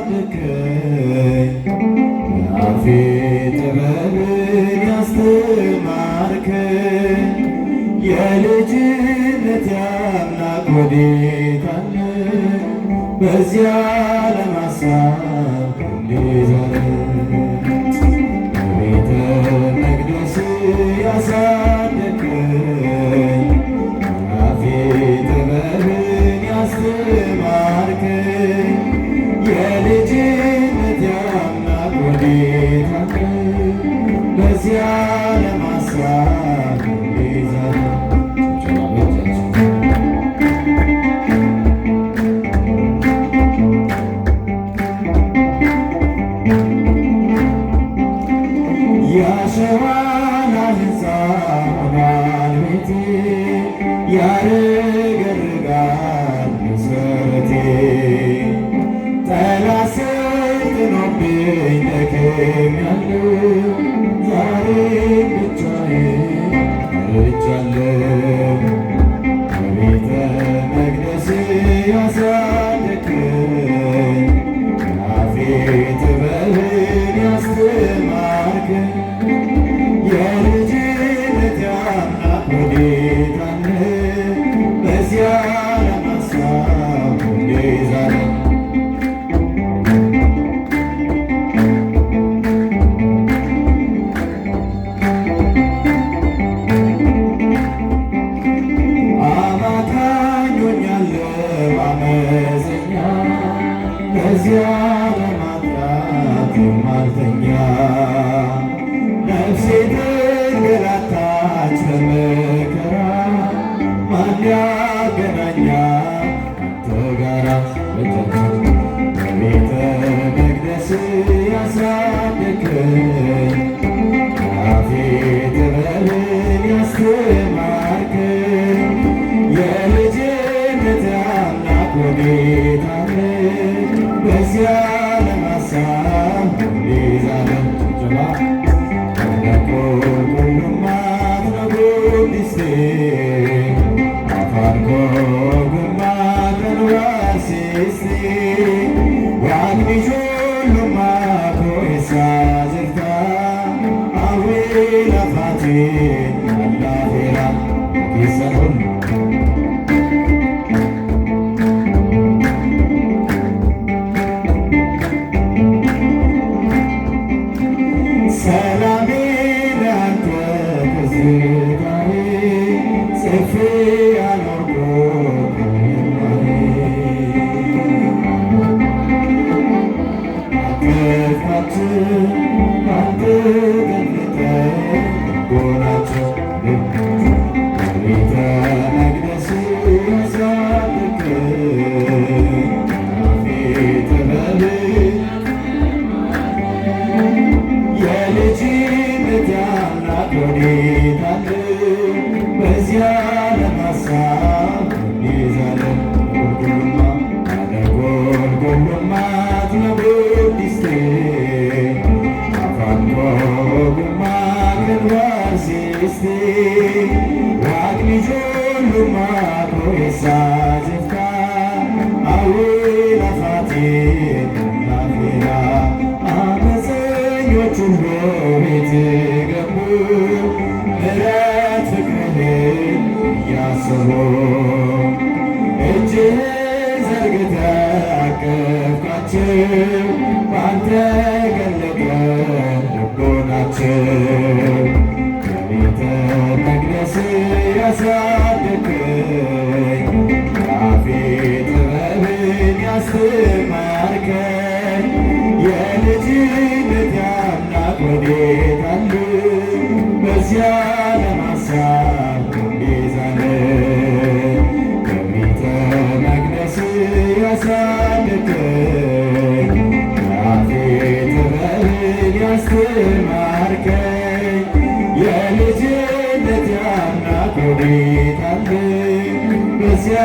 ያሳደከኝ በአፌ ጥበብን ያስተማርከኝ የልጅነት አምላክ ወዴት አለ? በዚያ ለማሳብ እንዲዘረ በቤተ መቅደስ ያሳደከኝ በአፌ ጥበብን ያስተማርከኝ የልጅነት አምላክ ወዴት አለ? በዚያ ለማሳብ እንዲዘረ ያሸዋና ሕንፃ ሆኗል ቤቴ ያረገርጋል መሠረቴ ጠላት ሰልጥኖብኝ ደክሜያለሁ ዛሬ ብቻዬን ቀርቻለሁ በቤተ መቅደስ ያሳደከኝ በአፌ ጥበብን ያስተማርከኝ የልጅነት አምላክ ወዴት አለ? በዚያ ለማሳብ እንዴት ዛሬ አማካኝ ሆኛለሁ አመፀኛ በዚያ ለማጥራት የማልተኛ ነፍሴ ተንገላታች በመከራ ማን ያገናኛል ካንተ ጋራ? በቤተ መቅደስ ያሳደከኝ በአፌ ጥበብን ያስተማርከኝ የልጅነት አምላክ ወዴት አለ? በዚያ ለማሳብ እንዴት አለ? ሰላሜ ላንተ ትዝታዬ ጽፌ ያኖርኩት አቀፍካችን ባንተ ገልጠህ ጎናቸው በቤተ መቅደስ ያሳደከኝ በአፌ ጥበብን የልጅነት አምላክ ወዴት አለ? በዚያ ለማሳብ እንዴት አለ? ጎልጎሎማ ትነቦዲስቴ አፋንኮ ጉማ ከንዋርሲስቴ ዋቅኒ ጆሉማ ኮሳ ጅፍታ አዊ ላፋቴ ናፌራ አመፀኞቹን ቤት ገቡ ምሕረት ፍቅርህን እያሰቡ እጅህን ዘርግተህ አቀፍካቸው በአንተ ገለጠ ልቦናቸው በቤተ መቅደስ ያሳደከኝ በአፌ ጥበብን ያስተማርከኝ የልጅነት አምላክ ወዴት አለ? በዚያ ለማሳብ እንዴት አለ? በቤተ መቅደስ ያሳደከኝ በአፌ ጥበብን ያስተማርከኝ የልጅነት አምላክ ወዴት አለ? በዚያ